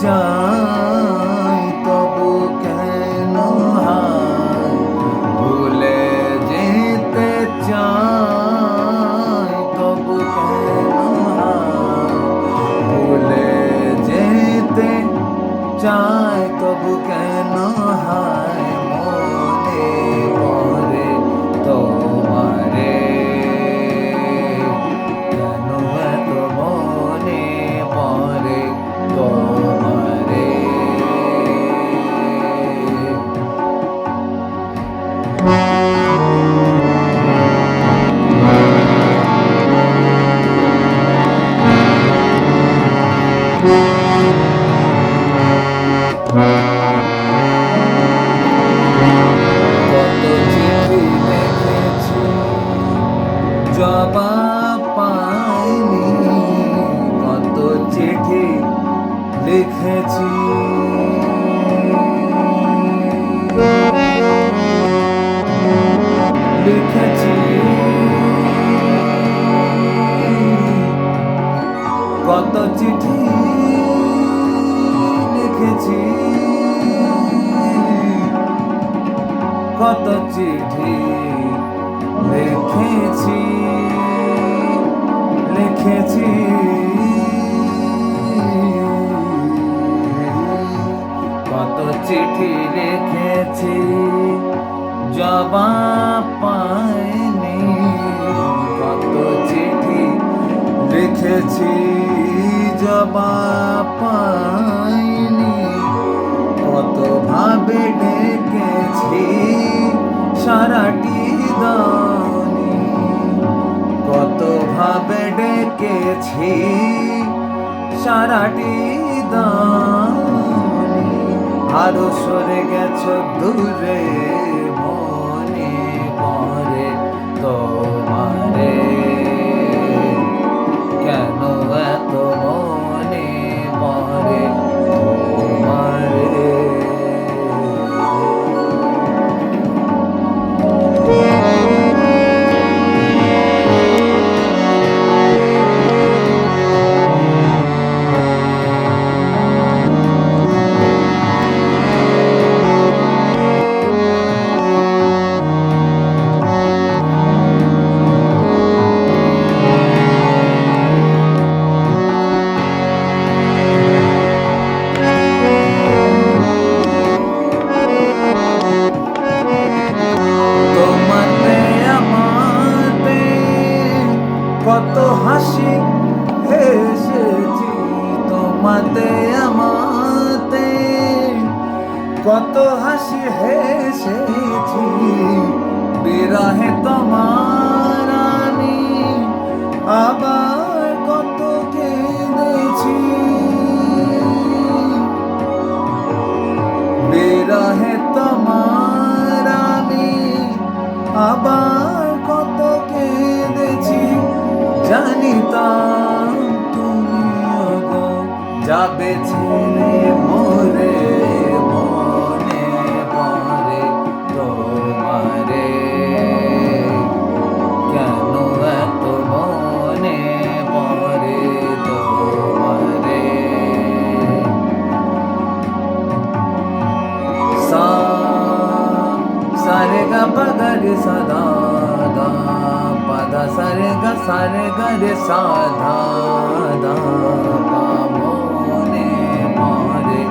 চাই তবু কেন হায় ভুলে যেতে চাই তবু কেন হায় ভুলে যেতে চাই তবু কেন হায় মনে পড়ে তোমারে কেন এত মনে পড়ে তোমারে জবাব পাইনি কত চিঠি লিখেছি কত চিঠি লিখেছি কত চিঠি লিখেছি লিখেছি কত চিঠি লিখেছি জবাব পাইনি কত চিঠি লিখেছি জবাব পাইনি কত ভাবে ডেকেছি সারাটি দানি কত ভাবে ডেকেছি সারাটি দানি আরো সরে গেছো দূরে মনে পড়ে তোমারে কেন এত মনে পড়ে তোমারে কত হাসি হেসেছি তোমাতে আমাতে কত হাসি হেসেছি বিরহে তোমার আমি আবার কত কেঁদেছি যাবে ছেড়ে মোরে মনে পড়ে তোমারে কেন এত মনে পড়ে তোমারে সা সারে গা পগরে সদা গা পদ সারে গা রে সাধা দা পা মনে পড়ে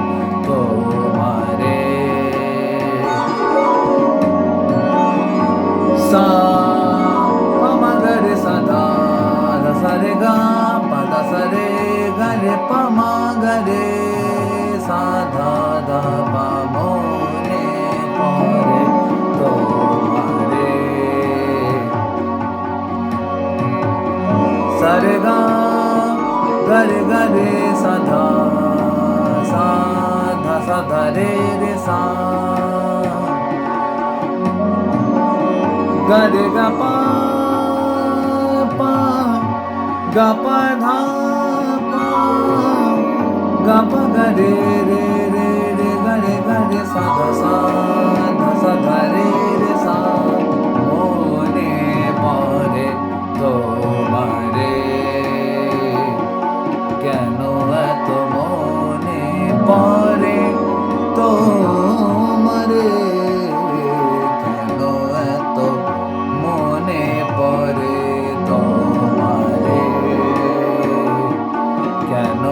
তোমারে সা পা মগরে সদা সারে গা পদ সারে গা রে পা মগরে সাধা দা পা মনে পড়ে তোমারে সারে গা রে সাধা সাধা সাধা রে সা রে গা পা পা গা পা ধা পা গা পা রে গা রে সাধা সাধা সাধা রে সা মনে পড়ে তোমারে কেন এত মনে পড়ে তোমারে কেন এত মনে পড়ে তোমারে কেন